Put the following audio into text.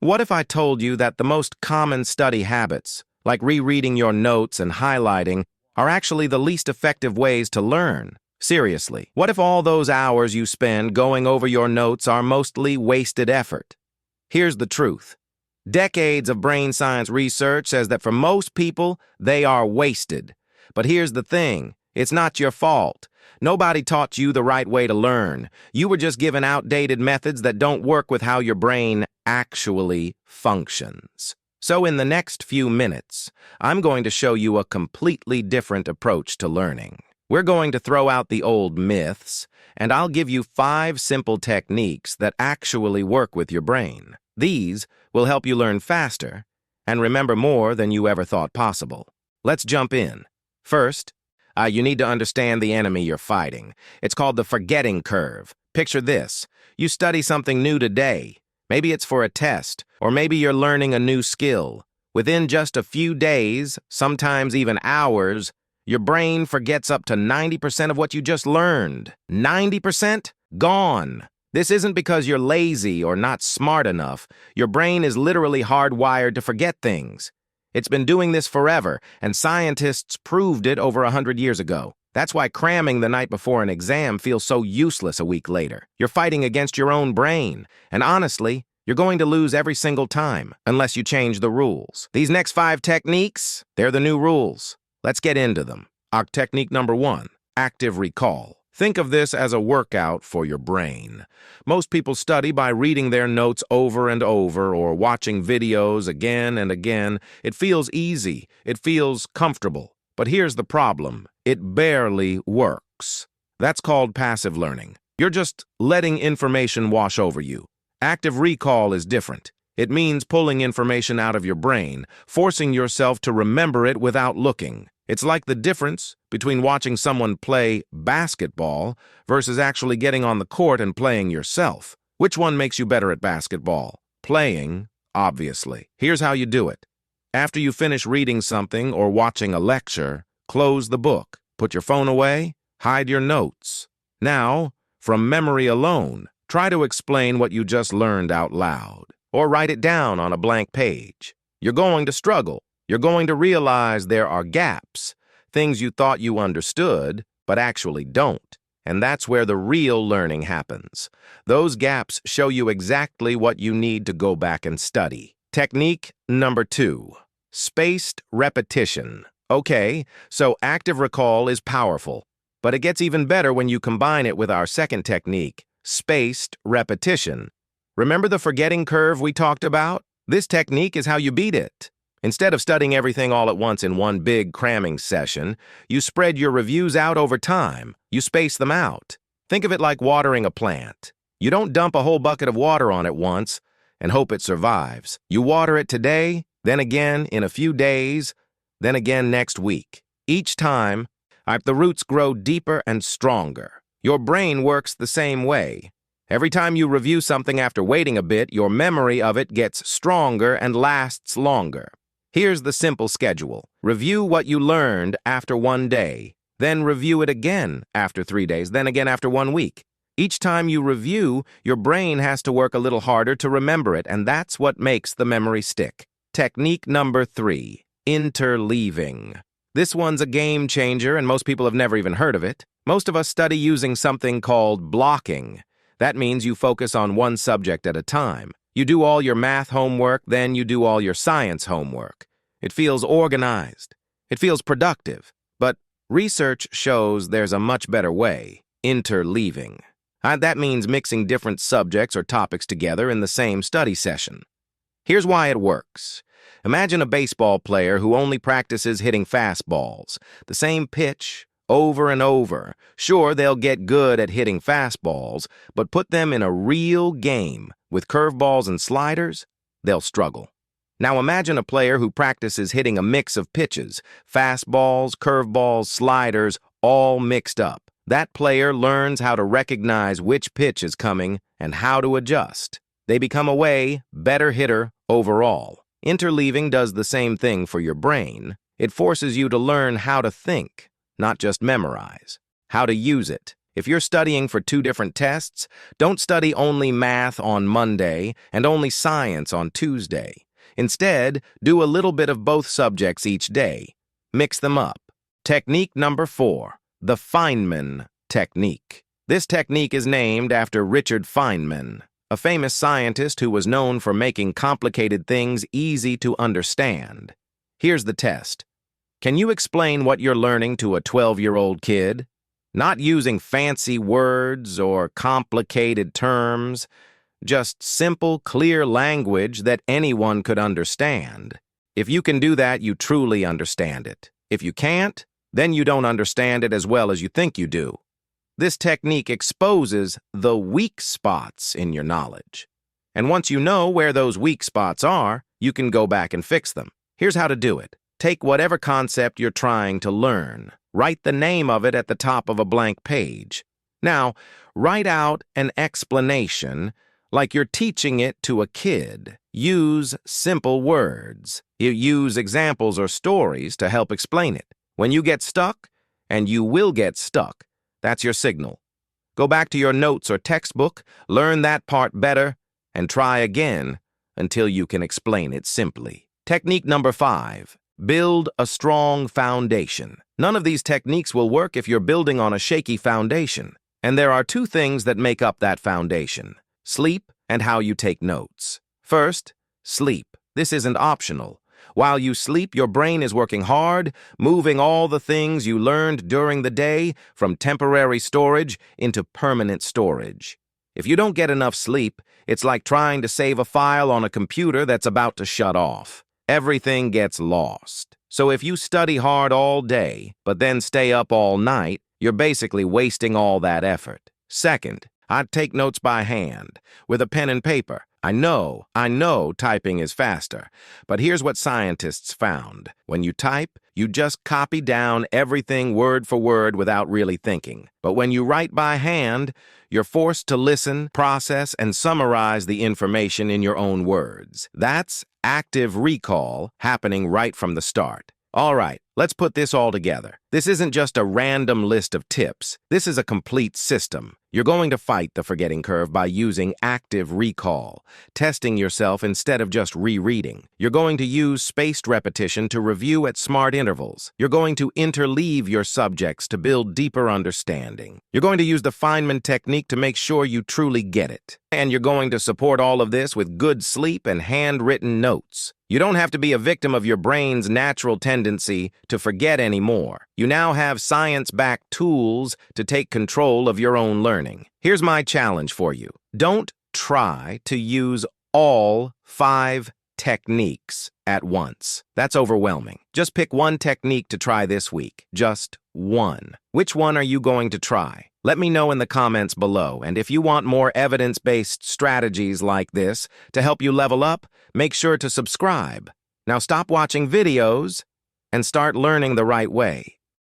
What if I told you that the most common study habits, like rereading your notes and highlighting, are actually the least effective ways to learn? Seriously, what if all those hours you spend going over your notes are mostly wasted effort? Here's the truth. Decades of brain science research says that for most people, they are wasted. But here's the thing, it's not your fault. Nobody taught you the right way to learn. You were just given outdated methods that don't work with how your brain actually functions. So in the next few minutes, I'm going to show you a completely different approach to learning. We're going to throw out the old myths, and I'll give you 5 simple techniques that actually work with your brain. These will help you learn faster and remember more than you ever thought possible. Let's jump in. First, you need to understand the enemy you're fighting. It's called the forgetting curve. Picture this. You study something new today. Maybe it's for a test, or maybe you're learning a new skill. Within just a few days, sometimes even hours, your brain forgets up to 90% of what you just learned. 90%? Gone. This isn't because you're lazy or not smart enough. Your brain is literally hardwired to forget things. It's been doing this forever, and scientists proved it over 100 years ago. That's why cramming the night before an exam feels so useless a week later. You're fighting against your own brain, and honestly, you're going to lose every single time, unless you change the rules. These next 5 techniques, they're the new rules. Let's get into them. Technique number 1, active recall. Think of this as a workout for your brain. Most people study by reading their notes over and over or watching videos again and again. It feels easy. It feels comfortable. But here's the problem. It barely works. That's called passive learning. You're just letting information wash over you. Active recall is different. It means pulling information out of your brain, forcing yourself to remember it without looking. It's like the difference between watching someone play basketball versus actually getting on the court and playing yourself. Which one makes you better at basketball? Playing, obviously. Here's how you do it. After you finish reading something or watching a lecture, close the book, put your phone away, hide your notes. Now, from memory alone, try to explain what you just learned out loud, or write it down on a blank page. You're going to struggle. You're going to realize there are gaps, things you thought you understood, but actually don't. And that's where the real learning happens. Those gaps show you exactly what you need to go back and study. Technique number 2, spaced repetition. Okay, so active recall is powerful, but it gets even better when you combine it with our second technique, spaced repetition. Remember the forgetting curve we talked about? This technique is how you beat it. Instead of studying everything all at once in one big cramming session, you spread your reviews out over time. You space them out. Think of it like watering a plant. You don't dump a whole bucket of water on it once and hope it survives. You water it today, then again in a few days, then again next week. Each time, the roots grow deeper and stronger. Your brain works the same way. Every time you review something after waiting a bit, your memory of it gets stronger and lasts longer. Here's the simple schedule. Review what you learned after 1 day, then review it again after 3 days, then again after 1 week. Each time you review, your brain has to work a little harder to remember it, and that's what makes the memory stick. Technique number 3, interleaving. This one's a game changer, and most people have never even heard of it. Most of us study using something called blocking. That means you focus on one subject at a time. You do all your math homework, then you do all your science homework. It feels organized. It feels productive. But research shows there's a much better way, interleaving. That means mixing different subjects or topics together in the same study session. Here's why it works. Imagine a baseball player who only practices hitting fastballs, the same pitch, over and over. Sure, they'll get good at hitting fastballs, but put them in a real game with curveballs and sliders, they'll struggle. Now imagine a player who practices hitting a mix of pitches, fastballs, curveballs, sliders, all mixed up. That player learns how to recognize which pitch is coming and how to adjust. They become a way better hitter overall. Interleaving does the same thing for your brain. It forces you to learn how to think, not just memorize. How to use it. If you're studying for 2 different tests, don't study only math on Monday and only science on Tuesday. Instead, do a little bit of both subjects each day. Mix them up. Technique number 4, the Feynman technique. This technique is named after Richard Feynman, a famous scientist who was known for making complicated things easy to understand. Here's the test. Can you explain what you're learning to a 12-year-old kid? Not using fancy words or complicated terms, just simple, clear language that anyone could understand. If you can do that, you truly understand it. If you can't, then you don't understand it as well as you think you do. This technique exposes the weak spots in your knowledge. And once you know where those weak spots are, you can go back and fix them. Here's how to do it. Take whatever concept you're trying to learn. Write the name of it at the top of a blank page. Now, write out an explanation like you're teaching it to a kid. Use simple words. You use examples or stories to help explain it. When you get stuck, and you will get stuck, that's your signal. Go back to your notes or textbook, learn that part better, and try again until you can explain it simply. Technique number 5, build a strong foundation. None of these techniques will work if you're building on a shaky foundation. And there are 2 things that make up that foundation: sleep and how you take notes. First, sleep. This isn't optional. While you sleep, your brain is working hard, moving all the things you learned during the day from temporary storage into permanent storage. If you don't get enough sleep, it's like trying to save a file on a computer that's about to shut off. Everything gets lost. So if you study hard all day, but then stay up all night, you're basically wasting all that effort. Second, I'd take notes by hand, with a pen and paper. I know typing is faster, but here's what scientists found. When you type, you just copy down everything word for word without really thinking. But when you write by hand, you're forced to listen, process, and summarize the information in your own words. That's active recall happening right from the start. All right, let's put this all together. This isn't just a random list of tips. This is a complete system. You're going to fight the forgetting curve by using active recall, testing yourself instead of just rereading. You're going to use spaced repetition to review at smart intervals. You're going to interleave your subjects to build deeper understanding. You're going to use the Feynman technique to make sure you truly get it. And you're going to support all of this with good sleep and handwritten notes. You don't have to be a victim of your brain's natural tendency to forget anymore. You now have science-backed tools to take control of your own learning. Here's my challenge for you. Don't try to use all 5 techniques at once. That's overwhelming. Just pick one technique to try this week. Just one. Which one are you going to try? Let me know in the comments below, and if you want more evidence-based strategies like this to help you level up, make sure to subscribe. Now stop watching videos and start learning the right way.